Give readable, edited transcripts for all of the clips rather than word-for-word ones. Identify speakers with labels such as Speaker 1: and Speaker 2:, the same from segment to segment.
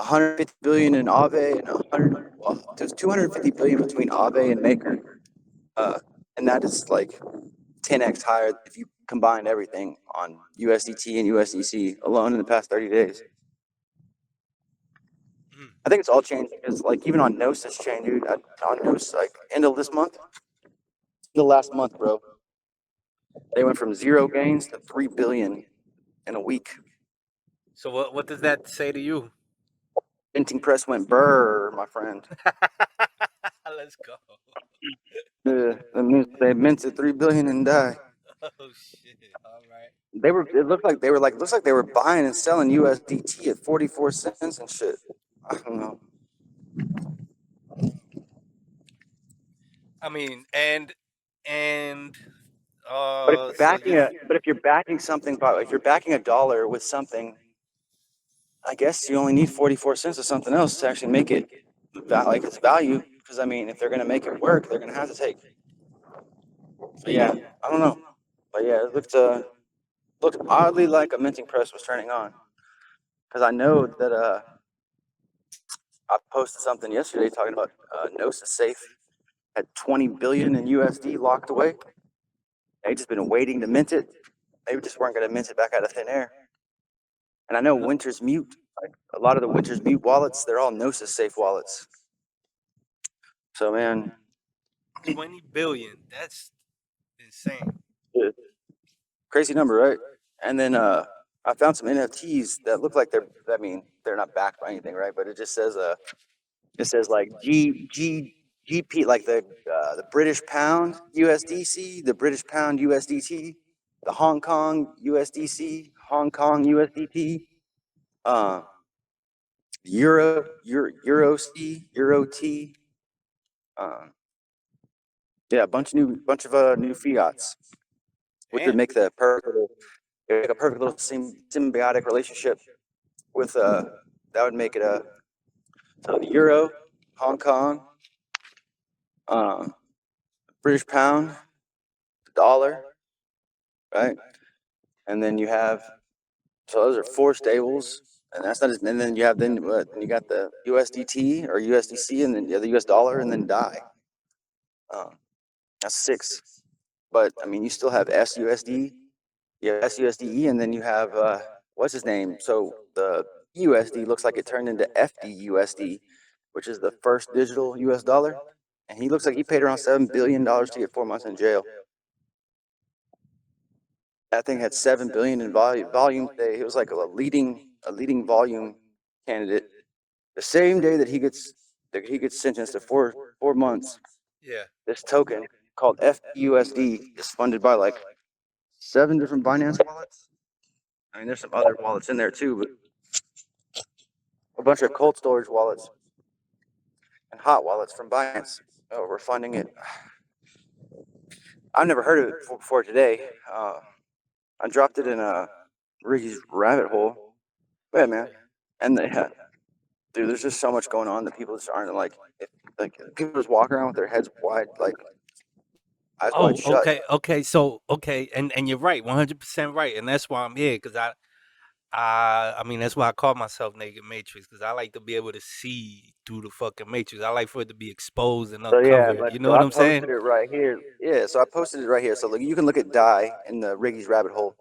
Speaker 1: 150 billion in Aave and 100. Well, there's 250 billion between Aave and Maker, and that is like 10x higher if you combine everything on USDT and USDC alone in the past 30 days. I think it's all changing because, like, even on Gnosis chain, dude, on Gnosis, like, end of this month, the last month, bro, they went from 0 gains to 3 billion in a week.
Speaker 2: So what does that say to you?
Speaker 1: Minting press went burr, my friend.
Speaker 2: Let's go.
Speaker 1: They minted 3 billion and die.
Speaker 2: Oh shit! All right.
Speaker 1: It looked like looks like they were buying and selling USDT at 44 cents and shit. I don't know.
Speaker 2: I mean, and
Speaker 1: But if you're backing something, if you're backing a dollar with something, I guess you only need 44 cents of something else to actually make it like its value. Because I mean, if they're gonna make it work, they're gonna have to take. But yeah, I don't know. But yeah, it looked oddly like a minting press was turning on. Because I know that I posted something yesterday talking about Gnosis Safe had 20 billion in USD locked away. They just been waiting to mint it. They just weren't going to mint it back out of thin air. And I know Winter's Mute, like a lot of the Winter's Mute wallets, they're all Gnosis Safe wallets. So man,
Speaker 2: 20 billion. That's insane.
Speaker 1: Crazy number, right? And then I found some NFTs that look like they're not backed by anything, right? But it just says like GP, like the British pound USDC, the British pound USDT, the Hong Kong USDC, Hong Kong USDT, Euro C, Euro T, yeah, a bunch of new fiats, which would make a perfect little symbiotic relationship with that would make it so the Euro, Hong Kong, British pound, dollar, right? And then you have, so those are 4 stables, and that's not just, and then you have you got the USDT or USDC, and then the US dollar, and then DAI. That's 6. But I mean, you still have SUSD, you have SUSDE, and then you have what's his name? So the USD looks like it turned into FDUSD, which is the first digital US dollar, and he looks like he paid around $7 billion to get 4 months in jail. That thing had 7 billion in volume today. He was like a leading volume candidate. The same day that he gets sentenced to 4 months.
Speaker 2: Yeah.
Speaker 1: This token called FDUSD is funded by like 7 different Binance wallets. I mean, there's some other wallets in there too, but a bunch of cold storage wallets and hot wallets from Binance. Oh, we're funding it. I've never heard of it before today. I dropped it in a Ricky's rabbit hole. Yeah, man. And dude, there's just so much going on that people just aren't like people just walk around with their heads wide, like eyes wide shut.
Speaker 2: Okay. So and you're right, 100% right, and that's why I'm here, because I mean, that's why I call myself Naked Matrix, because I like to be able to see through the fucking matrix. I like for it to be exposed and uncovered.
Speaker 1: So,
Speaker 2: you know what I'm saying?
Speaker 1: I posted it right here. Yeah, so I posted it right here. So look, you can look at DAI in the Riggy's rabbit hole.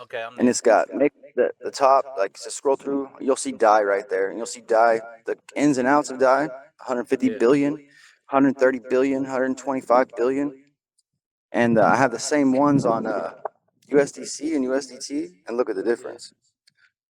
Speaker 2: Okay,
Speaker 1: and it's got the top, like, just scroll through, you'll see DAI right there, and you'll see DAI, the ins and outs of DAI, 150 billion, 130 billion, 125 billion, and I have the same ones on USDC and USDT, and look at the difference.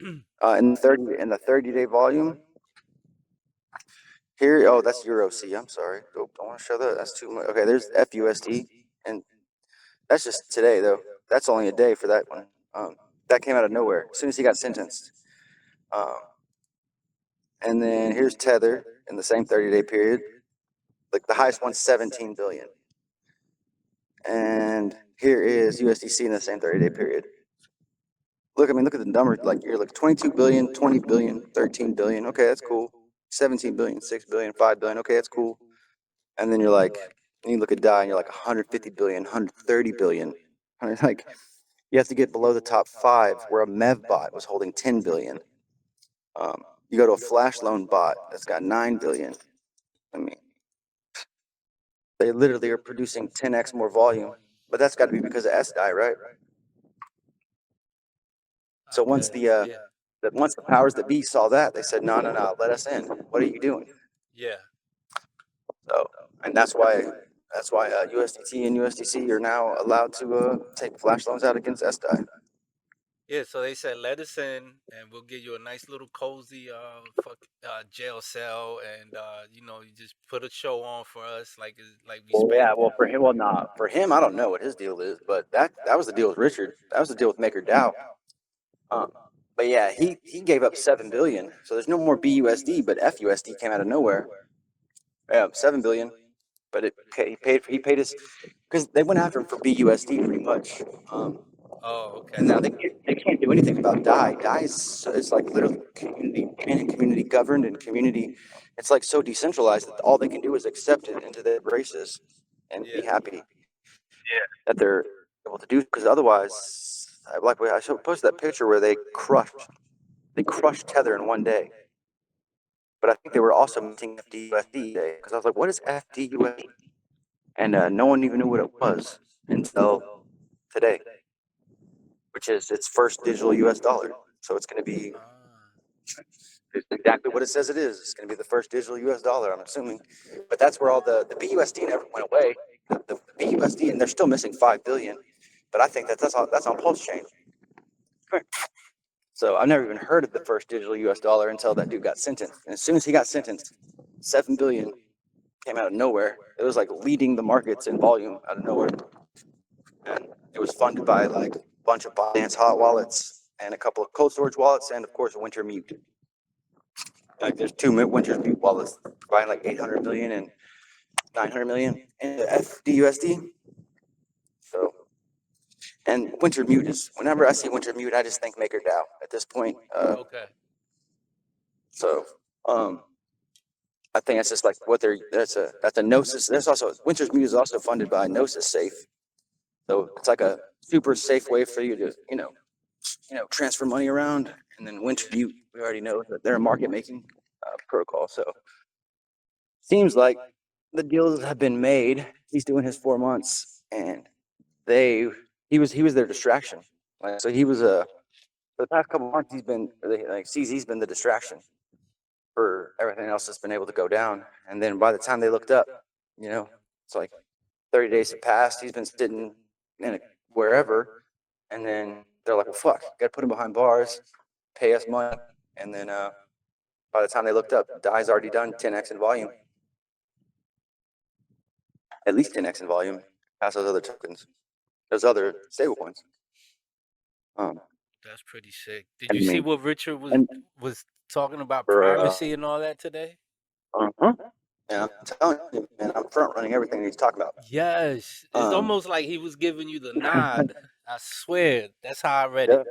Speaker 1: In the 30-day volume. Here, oh, that's Euro C. I'm sorry. Oh, don't want to show that. That's too much. Okay, there's FUSD, and that's just today though. That's only a day for that one. That came out of nowhere as soon as he got sentenced. And then here's Tether in the same 30-day period. Like the highest one's 17 billion. And here is USDC in the same 30-day period. Look, I mean, look at the numbers. Like, you're like 22 billion, 20 billion, 13 billion. Okay, that's cool. 17 billion, 6 billion, 5 billion. Okay, that's cool. And then you're like, and you look at DAI and you're like 150 billion, 130 billion. Like, you have to get below the top 5 where a MEV bot was holding 10 billion. You go to a flash loan bot that's got 9 billion. I mean, they literally are producing 10x more volume, but that's got to be because of SDI, right? So once once the powers that be saw that, they said, no, let us in. What are you doing?
Speaker 2: Yeah.
Speaker 1: So, and that's why USDT and USDC are now allowed to take flash loans out against SDI.
Speaker 2: Yeah, so they said let us in, and we'll give you a nice little cozy jail cell, and you know, you just put a show on for us, like we
Speaker 1: Well,
Speaker 2: spent.
Speaker 1: yeah, well for him, for him, I don't know what his deal is, but that was the deal with Richard. That was the deal with MakerDAO. But yeah, he gave up 7 billion, so there's no more BUSD, but FUSD came out of nowhere. Yeah, 7 billion, but he paid his, because they went after him for BUSD pretty much.
Speaker 2: Oh, okay.
Speaker 1: And now they can't do anything about DAI. DAI is, it's like literally community governed and community. It's like so decentralized that all they can do is accept it into their graces and be happy that they're able to do. Because otherwise, I posted that picture where they crushed Tether in one day. But I think they were also minting FDUSD day, because I was like, what is FDUSD? And no one even knew what it was until today, which is its first digital US dollar. So it's going to be exactly what it says it is. It's going to be the first digital US dollar, I'm assuming. But that's where all the BUSD never went away. The BUSD, and they're still missing 5 billion. But I think that's on PulseChain. So I've never even heard of the first digital US dollar until that dude got sentenced. And as soon as he got sentenced, 7 billion came out of nowhere. It was like leading the markets in volume out of nowhere. And it was funded by like a bunch of Binance hot wallets and a couple of cold storage wallets, and of course Wintermute. Like there's two Wintermute wallets providing like 800 million and 900 million in FDUSD. So, and Wintermute is, whenever I see Wintermute, I just think MakerDAO at this point.
Speaker 2: Okay.
Speaker 1: So, I think it's just like what that's a Gnosis. There's also Wintermute is also funded by Gnosis Safe. So it's like a super safe way for you to, transfer money around. And then Wintermute, we already know that they're a market making protocol. So seems like the deals have been made. He's doing his 4 months, and he was their distraction. Like, so he was for the past couple months he's been like CZ's been the distraction for everything else that's been able to go down. And then by the time they looked up, it's like 30 days have passed. He's been sitting in wherever, and then they're like, well, fuck, got to put him behind bars, pay us money. And then by the time they looked up, DAI's already done 10x in volume. At least 10x in volume, past those other tokens, those other stable coins.
Speaker 2: That's pretty sick. Did you see what Richard was talking about privacy and all that today?
Speaker 1: Yeah, I'm telling you, man, I'm front running everything he's talking about.
Speaker 2: Yes, it's almost like he was giving you the nod. I swear, that's how I read it.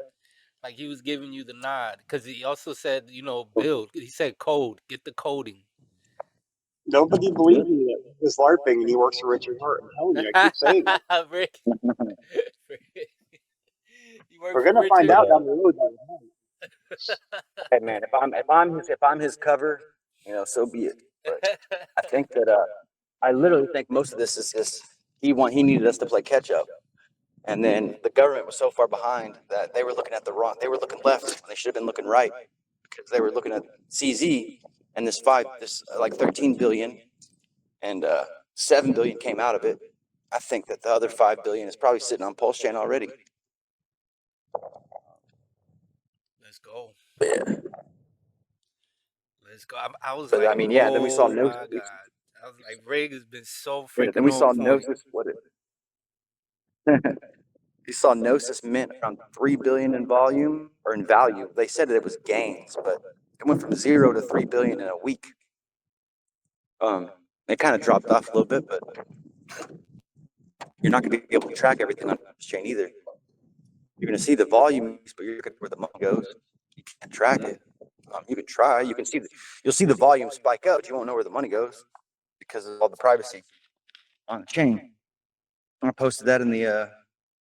Speaker 2: Like he was giving you the nod, because he also said, build. He said code, get the coding.
Speaker 3: Nobody believes me that he was LARPing and he works for Richard Hart. I'm telling you, I keep saying that.
Speaker 2: Rick.
Speaker 3: We're gonna find out down the road.
Speaker 1: Hey man, if I'm his cover, so be it. But I think that I literally think most of this is just he needed us to play catch up, and then the government was so far behind that they were looking at the wrong. They were looking left when they should have been looking right, because they were looking at CZ and this like 13 billion, and 7 billion came out of it. I think that the other 5 billion is probably sitting on PulseChain already.
Speaker 2: Let's go.
Speaker 1: Yeah.
Speaker 2: Let's go. I was
Speaker 1: But
Speaker 2: like,
Speaker 1: I mean, yeah. Then we saw
Speaker 2: Gnosis. My God. I was like, Rig has been so freaking.
Speaker 1: Then we saw Gnosis. You saw Gnosis mint around 3 billion in volume or in value. They said that it was gains, but it went from 0 to 3 billion in a week. It kind of dropped off a little bit, but you're not going to be able to track everything on this chain either. You're going to see the volume, but you're looking where the money goes. You can't track it. You can try. You can see you'll see the volume spike up, but you won't know where the money goes because of all the privacy on the chain. I posted that in the. I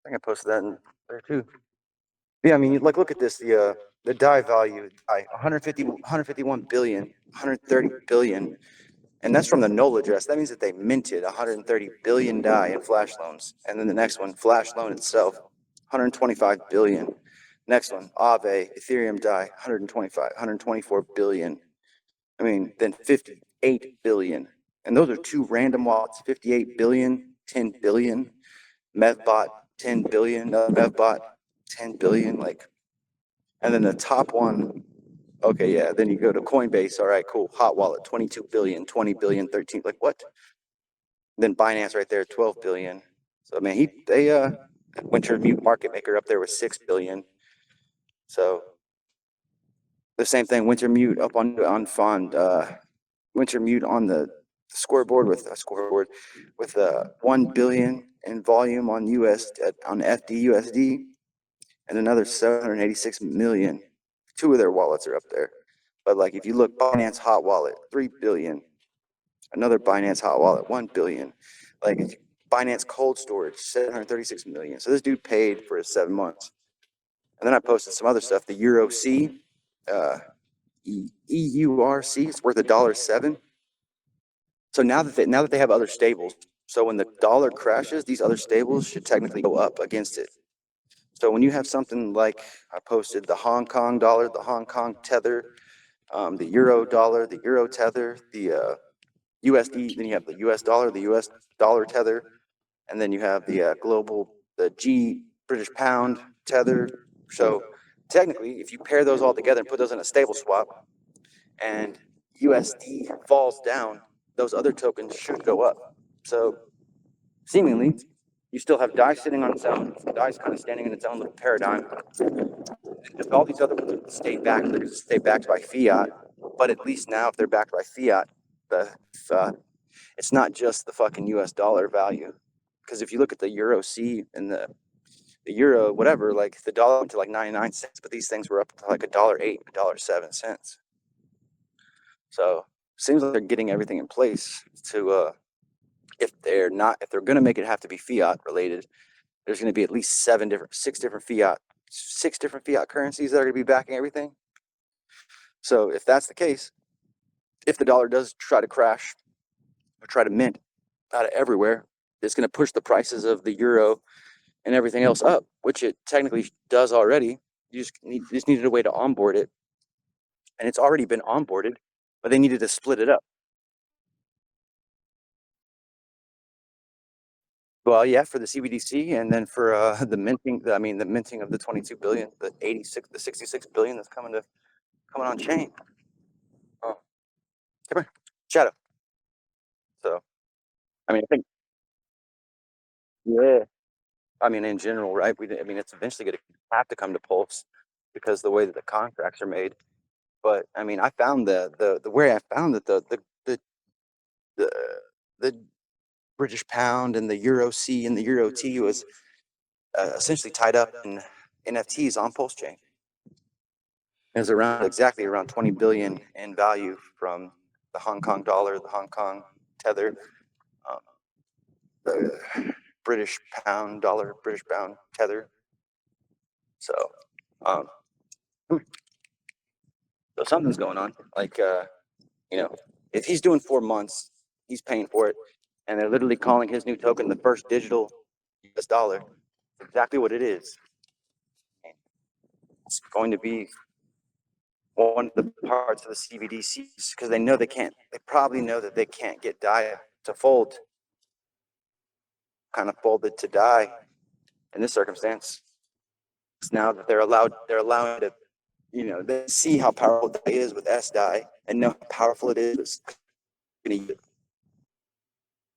Speaker 1: think I posted that in there too. Yeah, I mean, like, look at this. The DAI value, 151 billion, 130 billion. And that's from the null address. That means that they minted 130 billion DAI in flash loans. And then the next one, flash loan itself, 125 billion. Next one, Aave, Ethereum DAI, 124 billion. I mean, then 58 billion. And those are two random wallets, 58 billion, 10 billion. Mevbot, 10 billion. Mevbot, 10 billion. Like, and then the top one, okay, yeah. Then you go to Coinbase. All right, cool. Hot wallet, 22 billion, 20 billion, 13. Like what? Then Binance right there, 12 billion. So man, Winter Mute market maker up there with 6 billion. So the same thing, Winter Mute up on Fond, Winter Mute on the scoreboard with 1 billion in volume on on FDUSD, and another 786 million. Two of their wallets are up there. But like if you look, Binance Hot Wallet, 3 billion. Another Binance Hot Wallet, 1 billion. Like Binance Cold Storage, 736 million. So this dude paid for his 7 months. And then I posted some other stuff. The Euro C, EURC, it's worth $1.07. So now that they have other stables, so when the dollar crashes, these other stables should technically go up against it. So when you have something like I posted the Hong Kong dollar, the Hong Kong tether, the euro dollar, the euro tether, the USD, then you have the US dollar, the US dollar tether, and then you have the the G British pound tether. So technically, if you pair those all together and put those in a stable swap, and USD falls down, those other tokens should go up. So seemingly, you still have DAI sitting on its own. DAI's kind of standing in its own little paradigm. If all these other ones stay back, they're going to stay backed by fiat. But at least now, if they're backed by fiat, it's not just the fucking US dollar value. Because if you look at the Euro C and the Euro, whatever, like the dollar went to like 99 cents, but these things were up to like $1.08, $1.07. So seems like they're getting everything in place to if they're going to make it have to be fiat related, there's going to be at least six different fiat currencies that are going to be backing everything. So if that's the case, if the dollar does try to crash or try to mint out of everywhere, it's going to push the prices of the euro and everything else up, which it technically does already. You just needed a way to onboard it, and it's already been onboarded, but they needed to split it up. Well, yeah, for the CBDC, and then for the minting. The minting of the 22 billion, the 66 billion that's coming on chain. Oh, come here, Shadow. So, I think, yeah. In general, right? It's eventually going to have to come to Pulse because the way that the contracts are made. But I found the way I found that the the British pound and the Euro C and the Euro T was essentially tied up in NFTs on PulseChain. It was exactly around 20 billion in value from the Hong Kong dollar, the Hong Kong tether, the British pound dollar, British pound tether. So, so something's going on. Like, if he's doing 4 months, he's paying for it, and they're literally calling his new token the first digital US dollar. Exactly what it is. It's going to be one of the parts of the CBDCs because they probably know that they can't get DAI to fold, kind of folded to DAI in this circumstance. Now that they're allowing to, they see how powerful DAI is with SDAI and know how powerful it is.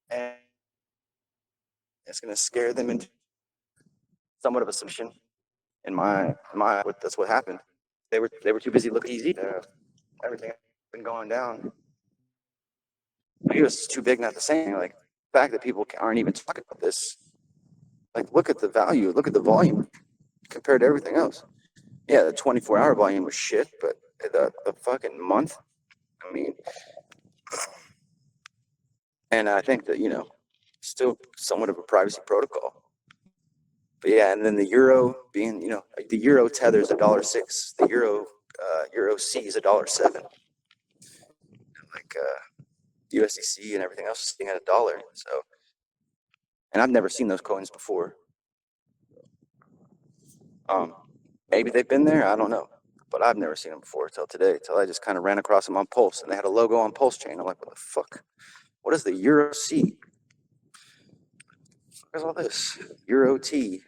Speaker 1: And it's going to scare them into somewhat of a solution. In my that's what happened. They were too busy looking easy. Everything been going down. He was too big not to say anything. Like the fact that people aren't even talking about this. Like look at the value, look at the volume compared to everything else. Yeah, the 24-hour volume was shit, but the fucking month, and I think that still somewhat of a privacy protocol. But yeah, and then the euro being, like the euro tether is $1.06. The euro C is $1.07. Like USDC and everything else is sitting at $1. So, and I've never seen those coins before. Maybe they've been there. I don't know, but I've never seen them before till today. Till I just kind of ran across them on Pulse, and they had a logo on PulseChain. I'm like, what the fuck? What is the euro C? What's all this euro T?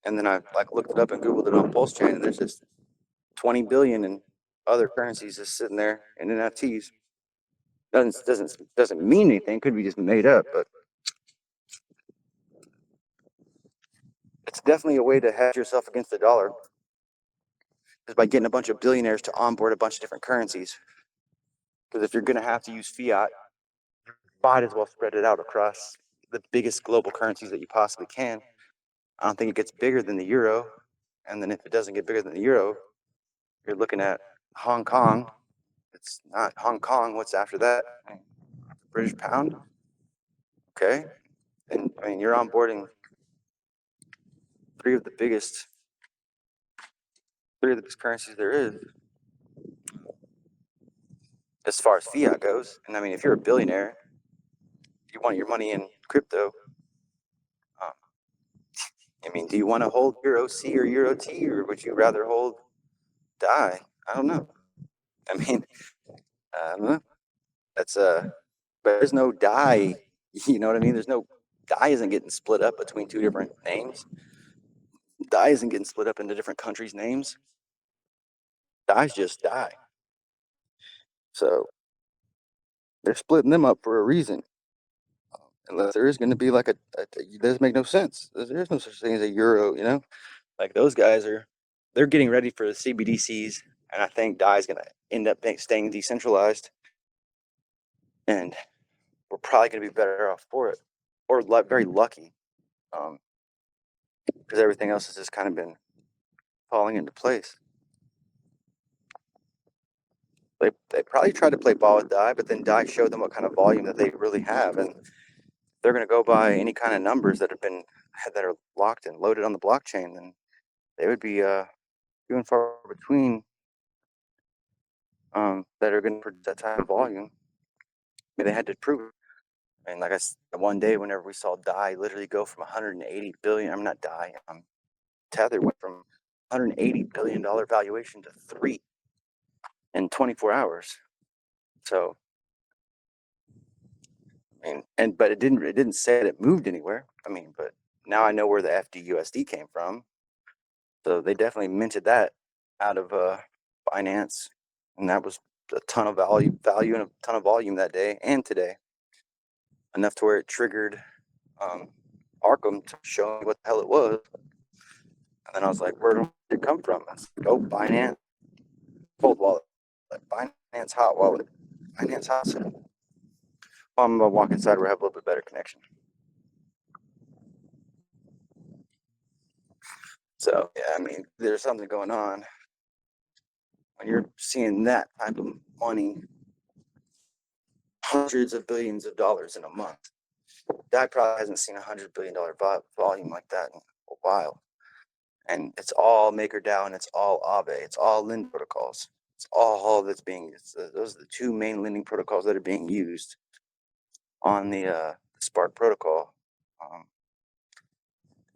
Speaker 1: And then I like looked it up and Googled it on PulseChain, and there's just 20 billion in other currencies just sitting there in NFTs. Doesn't mean anything. Could be just made up, but it's definitely a way to hedge yourself against the dollar, is by getting a bunch of billionaires to onboard a bunch of different currencies. Because if you're going to have to use fiat, might as well spread it out across the biggest global currencies that you possibly can. I don't think it gets bigger than the euro. And then if it doesn't get bigger than the euro, you're looking at Hong Kong. It's not Hong Kong. What's after that? British pound. Okay. And I mean, you're onboarding three of the biggest currencies there is as far as fiat goes. And I mean, if you're a billionaire, you want your money in crypto. I mean, do you want to hold Euro C or Euro T, or would you rather hold DAI? I don't know. I mean, I don't know. That's but there's no DAI. You know what I mean? There's no DAI isn't getting split up between two different names. DAI isn't getting split up into different countries' names. DAI's just DAI. So they're splitting them up for a reason. Unless there is going to be like it doesn't make no sense. There's no such thing as a euro, Like those guys they're getting ready for the CBDCs, and I think DAI is going to end up staying decentralized, and we're probably going to be better off for it, or very lucky, because everything else has just kind of been falling into place. They probably tried to play ball with DAI, but then DAI showed them what kind of volume that they really have, and they're going to go by any kind of numbers that are locked and loaded on the blockchain, then they would be few and far between that are going to produce that type of volume. I mean, they had to prove it. I mean, like one day, whenever we saw DAI literally go from 180 billion, I'm not DAI, Tether went from $180 billion valuation to 3 in 24 hours. So, I mean, but it didn't say that it moved anywhere. I mean, but now I know where the FDUSD came from. So they definitely minted that out of Binance, and that was a ton of value and a ton of volume that day and today, enough to where it triggered Arkham to show me what the hell it was. And then I was like, where did it come from? I was like, oh, Binance cold wallet, like Binance hot wallet, Binance hot. Well, I'm gonna walk inside where I have a little bit better connection. So yeah, I mean, there's something going on when you're seeing that type of money, hundreds of billions of dollars in a month. That probably hasn't seen $100 billion volume like that in a while. And it's all MakerDAO and it's all Aave. It's all lending protocols. It's all that's being. Those are the two main lending protocols that are being used on the Spark protocol.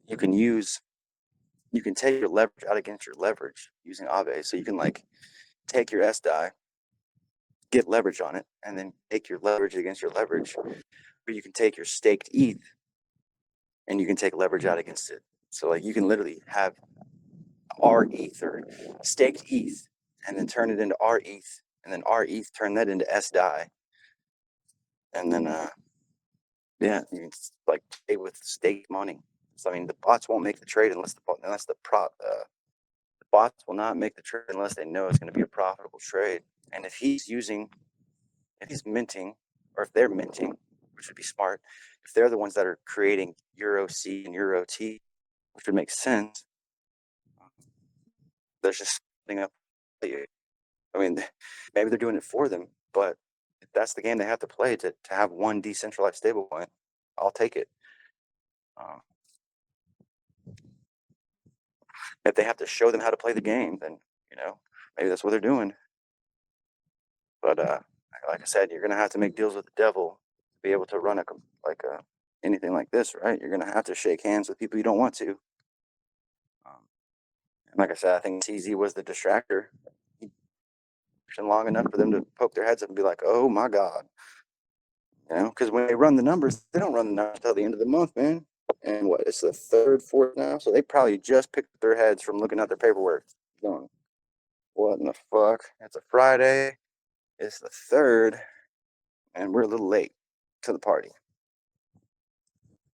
Speaker 1: You can take your leverage out against your leverage using Aave. So you can like take your SDAI, get leverage on it, and then take your leverage against your leverage. Or you can take your staked ETH and you can take leverage out against it. So like you can literally have our ETH or staked ETH and then turn it into our ETH, and then our ETH turn that into SDAI. And then yeah, you can like pay with staked money. So I mean the bots won't make the trade unless the bots will not make the trade unless they know it's going to be a profitable trade. And if he's minting, or if they're minting, which would be smart, if they're the ones that are creating Euro C and Euro T, which would make sense, there's just something up. I mean, maybe they're doing it for them, but if that's the game they have to play to have one decentralized stablecoin, I'll take it. If they have to show them how to play the game, then maybe that's what they're doing. But like I said, you're gonna have to make deals with the devil to be able to run anything like this, right? You're gonna have to shake hands with people you don't want to. And like I said, I think TZ was the distractor. Long enough for them to poke their heads up and be like, "Oh my God," because when they run the numbers, they don't run the numbers until the end of the month, man. And what? It's the third, fourth now, so they probably just picked up their heads from looking at their paperwork, going, "What in the fuck? It's a Friday. It's the third, and we're a little late to the party."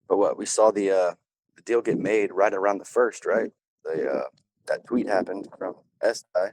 Speaker 1: But what? We saw the deal get made right around the first, right? That tweet happened from SI.